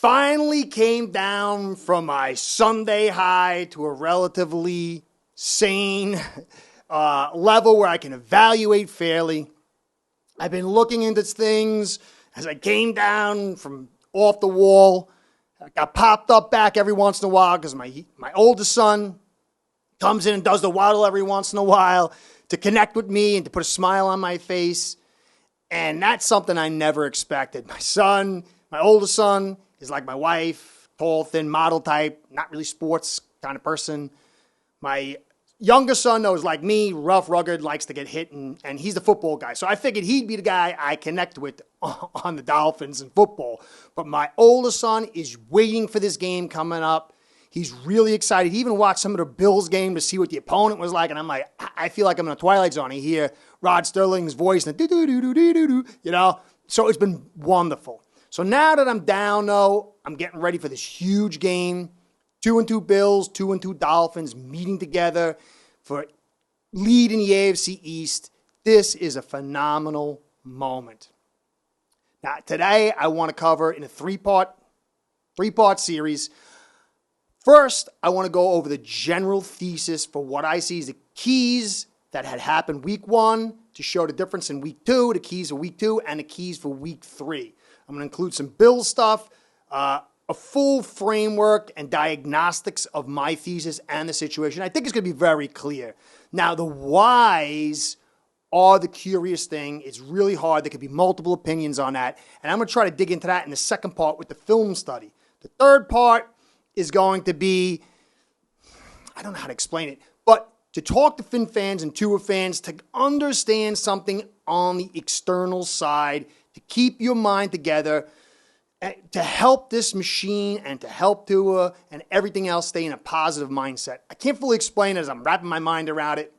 finally came down from my Sunday high to a relatively sane level where I can evaluate fairly. I've been looking into things as I came down from off the wall. I got popped up back every once in a while because my oldest son comes in and does the waddle every once in a while to connect with me and to put a smile on my face. And that's something I never expected. My oldest son, is like my wife, tall, thin, model type, not really sports kind of person. My younger son, though, is like me, rough, rugged, likes to get hit, and he's the football guy. So I figured he'd be the guy I connect with on the Dolphins and football. But my oldest son is waiting for this game coming up. He's really excited. He even watched some of the Bills game to see what the opponent was like, and I'm like, I feel like I'm in a Twilight Zone. I hear Rod Sterling's voice, and you know? So it's been wonderful. So now that I'm down, though, I'm getting ready for this huge game. 2-2 Bills, 2-2 Dolphins meeting together for lead in the AFC East. This is a phenomenal moment. Now, today I want to cover in a three-part series. First, I want to go over the general thesis for what I see as the keys that had happened week 1 to show the difference in week 2, the keys for week 2, and the keys for week 3. I'm going to include some Bills stuff, a full framework and diagnostics of my thesis and the situation. I think it's going to be very clear. Now, the whys are the curious thing. It's really hard. There could be multiple opinions on that. And I'm going to try to dig into that in the second part with the film study. The third part is going to be, I don't know how to explain it, but to talk to Finn fans and Tua fans, to understand something on the external side, to keep your mind together, to help this machine and to help Tua and everything else stay in a positive mindset. I can't fully explain it as I'm wrapping my mind around it,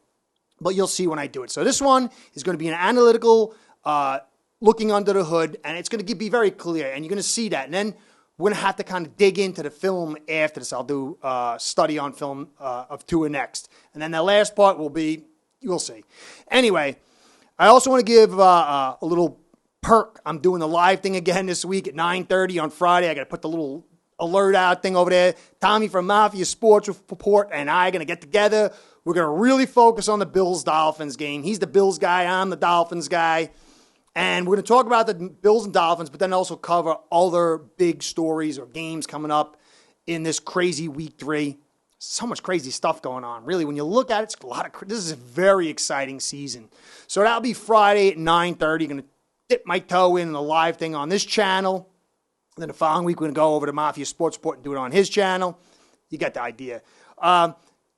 but you'll see when I do it. So this one is going to be an analytical looking under the hood, and it's going to be very clear, and you're going to see that. And then we're going to have to kind of dig into the film after this. I'll do a study on film of Tua next. And then the last part will be, you'll see. Anyway, I also want to give a little perk. I'm doing the live thing again this week at 9:30 on Friday. I got to put the little alert out thing over there. Tommy from Mafia Sports Report and I are going to get together. We're going to really focus on the Bills-Dolphins game. He's the Bills guy. I'm the Dolphins guy. And we're going to talk about the Bills and Dolphins, but then also cover other big stories or games coming up in this crazy week 3. So much crazy stuff going on. Really, when you look at it, it's a lot of. This is a very exciting season. So that'll be Friday at 9:30. Going to dip my toe in the live thing on this channel. And then the following week, we're going to go over to Mafia Sports Report and do it on his channel. You got the idea.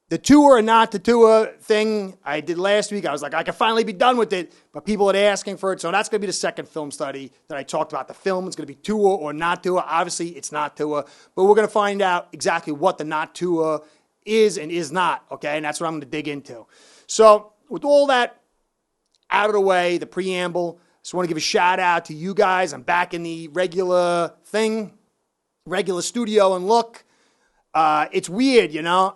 The Tua or not the Tua thing I did last week, I was like, I can finally be done with it. But people are asking for it. So that's going to be the second film study that I talked about. The film is going to be Tua or not Tua. Obviously, it's not Tua. But we're going to find out exactly what the not Tua is and is not. Okay, and that's what I'm going to dig into. So with all that out of the way, the preamble, just want to give a shout out to you guys. I'm back in the regular studio and look. It's weird, you know.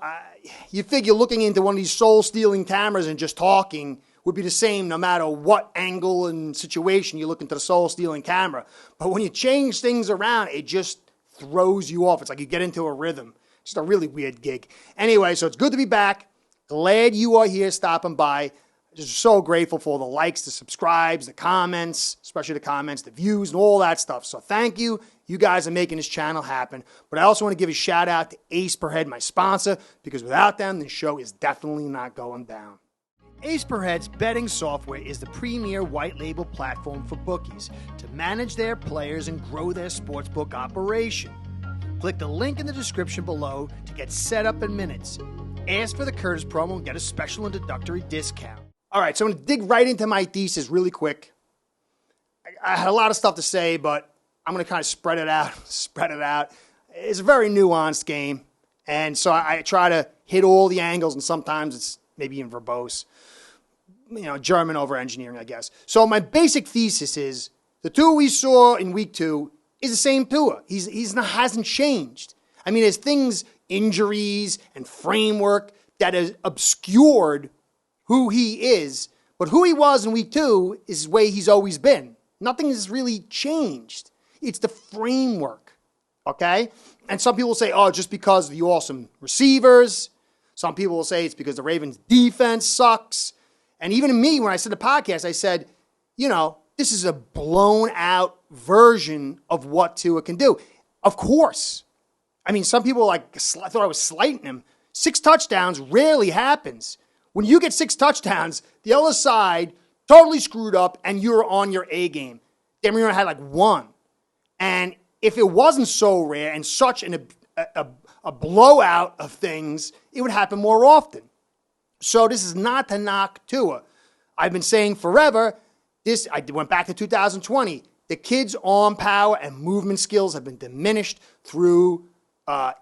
You figure looking into one of these soul-stealing cameras and just talking would be the same no matter what angle and situation you look into the soul-stealing camera. But when you change things around, it just throws you off. It's like you get into a rhythm. It's just a really weird gig. Anyway, so it's good to be back. Glad you are here stopping by. Just so grateful for the likes, the subscribes, the comments, especially the comments, the views, and all that stuff. So thank you. You guys are making this channel happen. But I also want to give a shout out to Ace Per Head, my sponsor, because without them, the show is definitely not going down. Ace Per Head's betting software is the premier white label platform for bookies to manage their players and grow their sportsbook operation. Click the link in the description below to get set up in minutes. Ask for the Curtis promo and get a special introductory discount. All right, so I'm going to dig right into my thesis really quick. I had a lot of stuff to say, but I'm going to kind of spread it out. It's a very nuanced game, and so I try to hit all the angles, and sometimes it's maybe even verbose. You know, German over engineering, I guess. So my basic thesis is the Tua we saw in week 2 is the same Tua. Hasn't changed. I mean, there's things, injuries and framework that has obscured who he is, but who he was in week 2 is the way he's always been. Nothing has really changed. It's the framework. okay? And some people say, oh, just because of the awesome receivers. Some people will say it's because the Ravens' defense sucks. And even me, when I said the podcast, I said, this is a blown out version of what Tua can do. Of course. I mean, some people thought I was slighting him. 6 touchdowns rarely happens. When you get 6 touchdowns, the other side totally screwed up and you're on your A game. Dan Marino had 1. And if it wasn't so rare and such a blowout of things, it would happen more often. So this is not to knock Tua. I've been saying forever, I went back to 2020, the kid's arm power and movement skills have been diminished through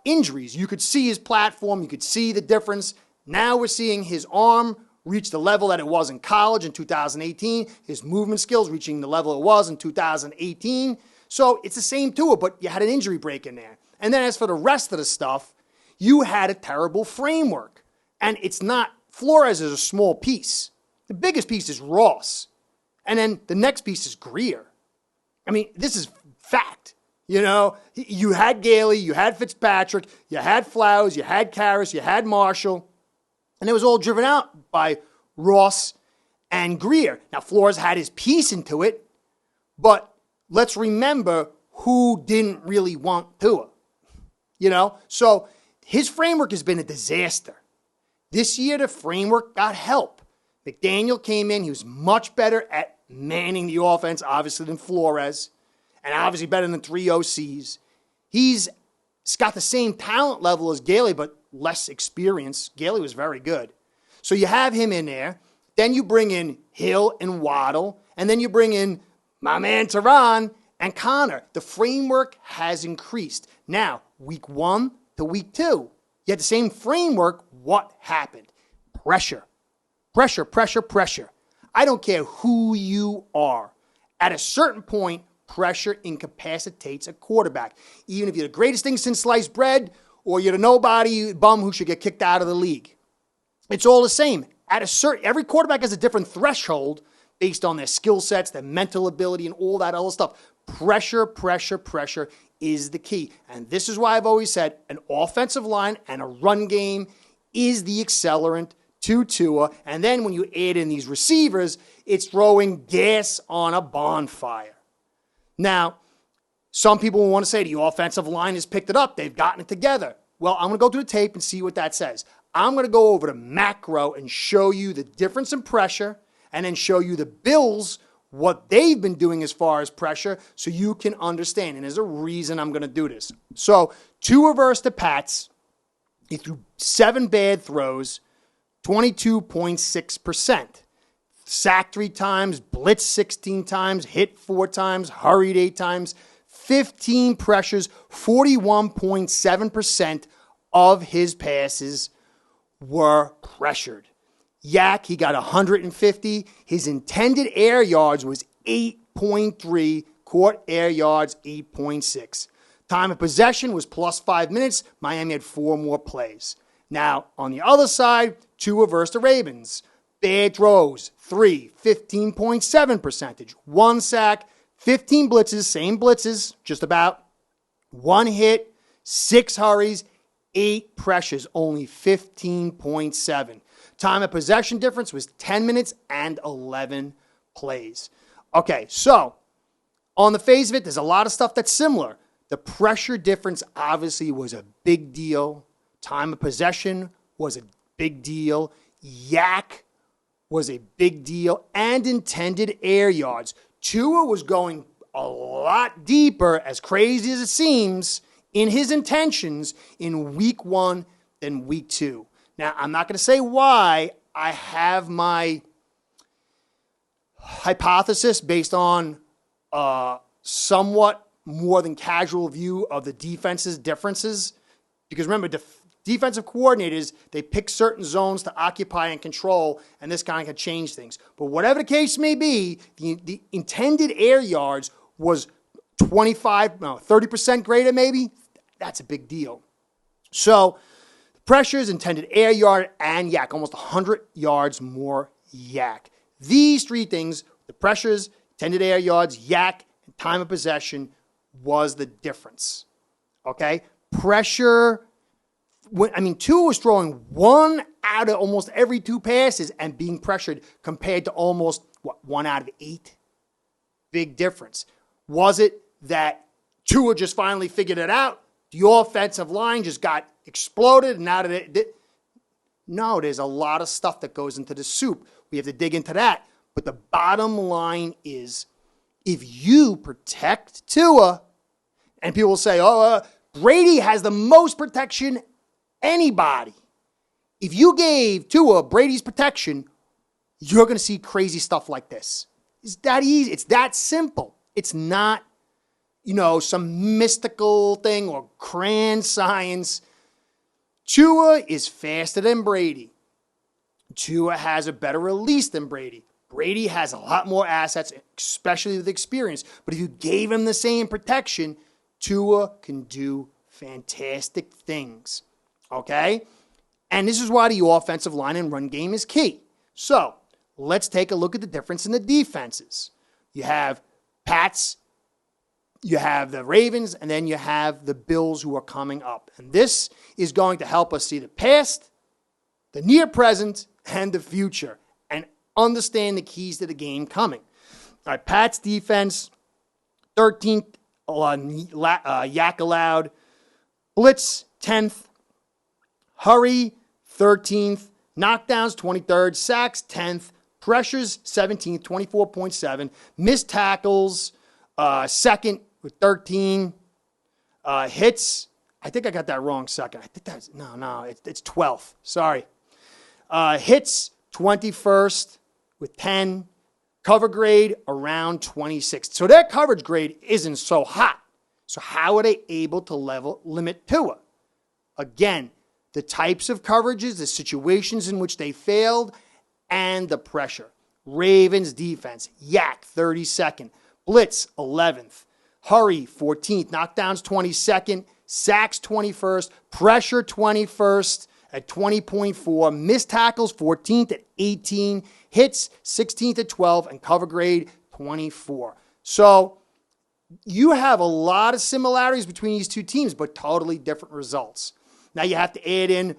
injuries. You could see his platform. You could see the difference. Now we're seeing his arm reach the level that it was in college in 2018. His movement skills reaching the level it was in 2018. So it's the same Tua, but you had an injury break in there. And then as for the rest of the stuff, you had a terrible framework. And it's not, Flores is a small piece. The biggest piece is Ross. And then the next piece is Greer. I mean, this is fact. You had Gailey, you had Fitzpatrick, you had Flowers, you had Karras, you had Marshall. And it was all driven out by Ross and Greer. Now, Flores had his piece into it, but let's remember who didn't really want Tua. So his framework has been a disaster. This year, the framework got help. McDaniel came in. He was much better at manning the offense, obviously, than Flores, and obviously better than 3 OCs. He's got the same talent level as Gailey, but less experience. Gailey was very good. So you have him in there. Then you bring in Hill and Waddle, and then you bring in my man Tehran and Connor. The framework has increased. Now, week 1 to week 2, you had the same framework. What happened? Pressure. Pressure, pressure, pressure. I don't care who you are. At a certain point, pressure incapacitates a quarterback. Even if you're the greatest thing since sliced bread or you're the nobody bum who should get kicked out of the league. It's all the same. Every quarterback has a different threshold based on their skill sets, their mental ability, and all that other stuff. Pressure, pressure, pressure is the key. And this is why I've always said an offensive line and a run game is the accelerant to Tua. And then when you add in these receivers, it's throwing gas on a bonfire. Now, some people will want to say the offensive line has picked it up. They've gotten it together. Well, I'm going to go through the tape and see what that says. I'm going to go over to macro and show you the difference in pressure and then show you the Bills, what they've been doing as far as pressure so you can understand. And there's a reason I'm going to do this. So, Tua versus the Pats, he threw 7 bad throws, 22.6%. Sacked 3 times, blitzed 16 times, hit 4 times, hurried 8 times, 15 pressures, 41.7% of his passes were pressured. Yak, he got 150. His intended air yards was 8.3. Caught air yards, 8.6. Time of possession was plus 5 minutes. Miami had 4 more plays. Now, on the other side, Tua versus the Ravens. Bad throws, 3, 15.7 percentage. 1 sack, 15 blitzes, same blitzes, just about. 1 hit, 6 hurries, 8 pressures, only 15.7. Time of possession difference was 10 minutes and 11 plays. Okay, so on the face of it, there's a lot of stuff that's similar. The pressure difference obviously was a big deal. Time of possession was a big deal. Yak was a big deal. And intended air yards. Tua was going a lot deeper, as crazy as it seems, in his intentions in week 1 than week 2. Now, I'm not going to say why. I have my hypothesis based on somewhat more than casual view of the defense's differences. Because remember, defensive coordinators, they pick certain zones to occupy and control, and this kind of can change things. But whatever the case may be, the intended air yards was 30% greater maybe. That's a big deal. So, pressures, intended air yard, and yak, almost 100 yards more yak. These 3 things, the pressures, intended air yards, yak, and time of possession, was the difference. okay? Pressure. Tua was throwing 1 out of almost every 2 passes and being pressured compared to almost, 1 out of 8? Big difference. Was it that Tua just finally figured it out? The offensive line just got exploded and now no, there's a lot of stuff that goes into the soup. We have to dig into that. But the bottom line is, if you protect Tua, and people will say, Brady has the most protection anybody. If you gave Tua Brady's protection, you're going to see crazy stuff like this. It's that easy. It's that simple. It's not, some mystical thing or crayon science. Tua is faster than Brady. Tua has a better release than Brady. Brady has a lot more assets, especially with experience. But if you gave him the same protection, Tua can do fantastic things. Okay? And this is why the offensive line and run game is key. So, let's take a look at the difference in the defenses. You have Pats, you have the Ravens, and then you have the Bills who are coming up. And this is going to help us see the past, the near present, and the future, and understand the keys to the game coming. All right, Pats defense, 13th, yak allowed. Blitz, 10th. Hurry, 13th. Knockdowns, 23rd. Sacks, 10th. Pressures, 17th, 24.7. Missed tackles, second with 13. Hits, I think I got that wrong second. I think that's, it's 12th. Sorry. Hits, 21st with 10. Cover grade, around 26th. So their coverage grade isn't so hot. So how are they able to limit Tua? Again, the types of coverages, the situations in which they failed, and the pressure. Ravens defense, yak, 32nd. Blitz, 11th. Hurry, 14th. Knockdowns, 22nd. Sacks, 21st. Pressure, 21st at 20.4. Missed tackles, 14th at 18. Hits, 16th at 12. And cover grade, 24. So you have a lot of similarities between these two teams, but totally different results. Now you have to add in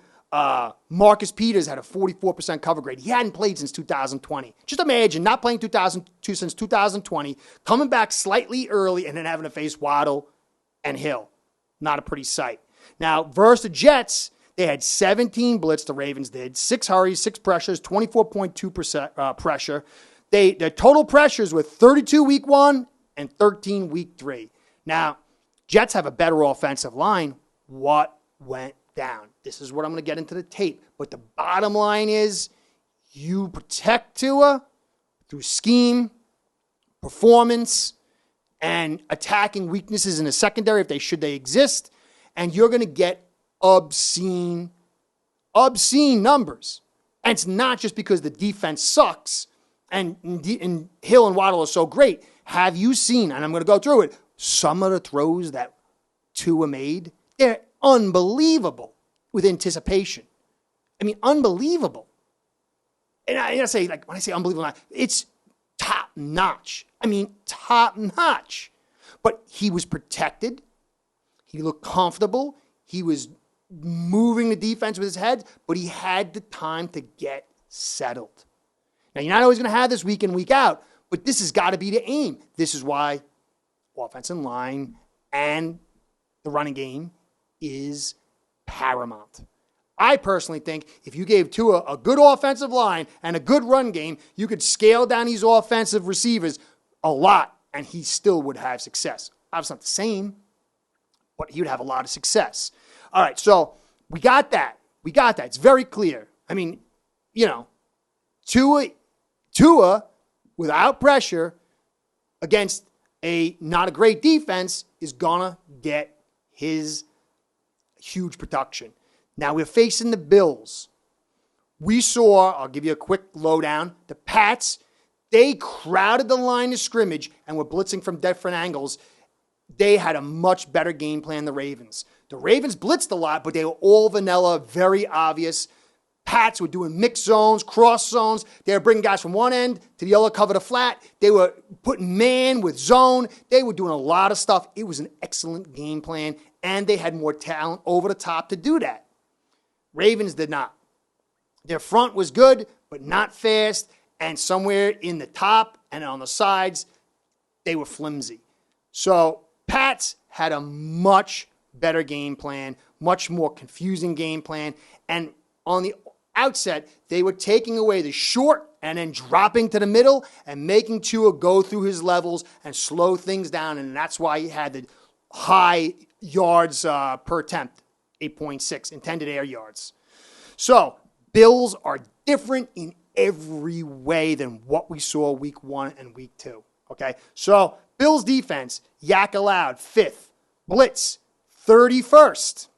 Marcus Peters had a 44% cover grade. He hadn't played since 2020. Just imagine not playing since 2020, coming back slightly early, and then having to face Waddle and Hill. Not a pretty sight. Now, versus the Jets, they had 17 blitz, the Ravens did, 6 hurries, 6 pressures, 24.2% pressure. Their total pressures were 32 week 1 and 13 week 3. Now, Jets have a better offensive line. What went down? This is what I'm going to get into the tape. But the bottom line is you protect Tua through scheme, performance, and attacking weaknesses in the secondary if they exist, and you're going to get obscene numbers. And it's not just because the defense sucks and Hill and Waddle are so great. Have you seen, and I'm going to go through it, some of the throws that Tua made? They're unbelievable with anticipation. Unbelievable. And I say, when I say unbelievable, it's top notch. Top notch. But he was protected. He looked comfortable. He was moving the defense with his head, but he had the time to get settled. Now, you're not always going to have this week in, week out, but this has got to be the aim. This is why offensive line and the running game is paramount. I personally think if you gave Tua a good offensive line and a good run game, you could scale down these offensive receivers a lot, and he still would have success. Obviously not the same, but he would have a lot of success. All right, so we got that. It's very clear. Tua without pressure against not a great defense is gonna get his huge production. Now we're facing the Bills. We saw, I'll give you a quick lowdown, the Pats, they crowded the line of scrimmage and were blitzing from different angles. They had a much better game plan than the Ravens. The Ravens blitzed a lot, but they were all vanilla, very obvious. Pats were doing mixed zones, cross zones. They were bringing guys from one end to the other, cover the flat. They were putting man with zone. They were doing a lot of stuff. It was an excellent game plan, and they had more talent over the top to do that. Ravens did not. Their front was good, but not fast, and somewhere in the top and on the sides, they were flimsy. So Pats had a much better game plan, much more confusing game plan, and on the outset, they were taking away the short and then dropping to the middle and making Tua go through his levels and slow things down, and that's why he had the high yards per attempt, 8.6 intended air yards. So Bills are different in every way than what we saw week 1 and week 2. Okay, so Bills defense, yak allowed, 5th. Blitz, 31st.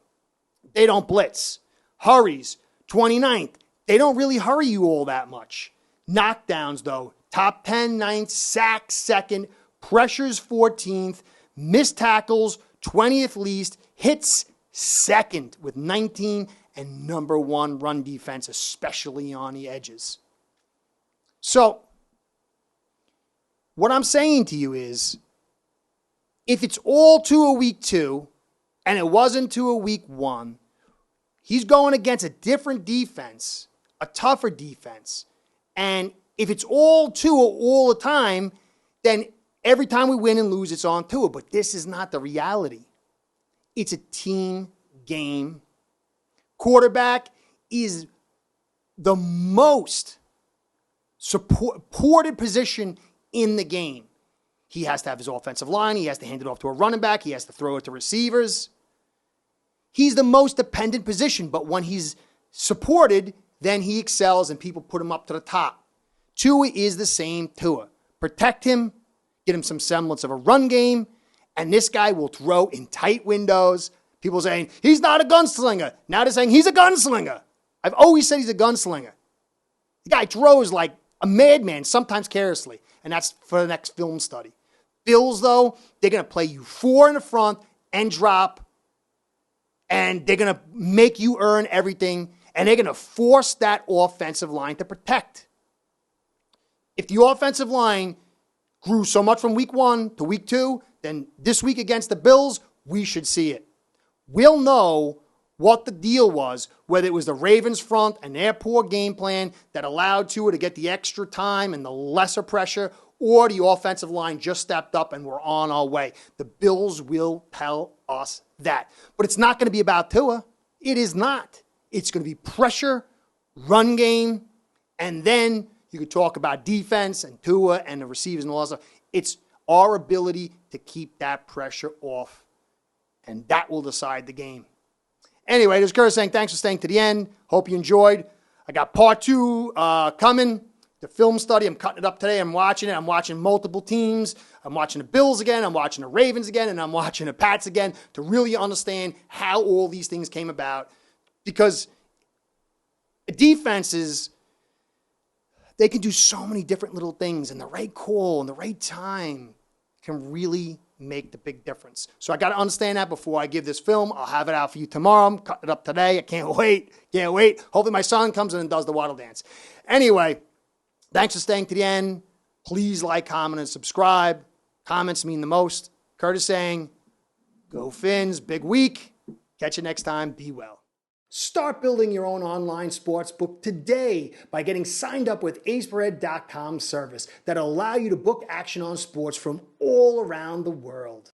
They don't blitz. Hurries, 29th. They don't really hurry you all that much. Knockdowns, though, top 10, 9th, sacks 2nd, pressures 14th, missed tackles 20th least, hits 2nd with 19, and number 1 run defense, especially on the edges. So, what I'm saying to you is, if it's all Tua week 2, and it wasn't Tua week 1, he's going against a different defense, a tougher defense. And if it's all Tua all the time, then every time we win and lose, it's on Tua. But this is not the reality. It's a team game. Quarterback is the most supported position in the game. He has to have his offensive line. He has to hand it off to a running back. He has to throw it to receivers. He's the most dependent position, but when he's supported, then he excels and people put him up to the top. Tua is the same Tua. Protect him, get him some semblance of a run game, and this guy will throw in tight windows. People saying, he's not a gunslinger. Now they're saying, he's a gunslinger. I've always said he's a gunslinger. The guy throws like a madman, sometimes carelessly, and that's for the next film study. Bills, though, they're going to play you 4 in the front and drop, and they're going to make you earn everything, and they're going to force that offensive line to protect. If the offensive line grew so much from week 1 to week 2, then this week against the Bills, we should see it. We'll know what the deal was, whether it was the Ravens front and their poor game plan that allowed Tua to get the extra time and the lesser pressure, or the offensive line just stepped up and we're on our way. The Bills will tell us that. But it's not going to be about Tua. It is not. It's going to be pressure, run game, and then you could talk about defense and Tua and the receivers and all that stuff. It's our ability to keep that pressure off, and that will decide the game. Anyway, this is Curtis saying thanks for staying to the end. Hope you enjoyed. I got part 2 coming. The film study, I'm cutting it up today. I'm watching it. I'm watching multiple teams. I'm watching the Bills again. I'm watching the Ravens again. And I'm watching the Pats again to really understand how all these things came about. Because defenses, they can do so many different little things. And the right call and the right time can really make the big difference. So I got to understand that before I give this film. I'll have it out for you tomorrow. I'm cutting it up today. I can't wait. Can't wait. Hopefully my son comes in and does the waddle dance. Anyway, thanks for staying to the end. Please like, comment, and subscribe. Comments mean the most. Curtis saying, go Fins, big week. Catch you next time. Be well. Start building your own online sportsbook today by getting signed up with aceperhead.com service that'll allow you to book action on sports from all around the world.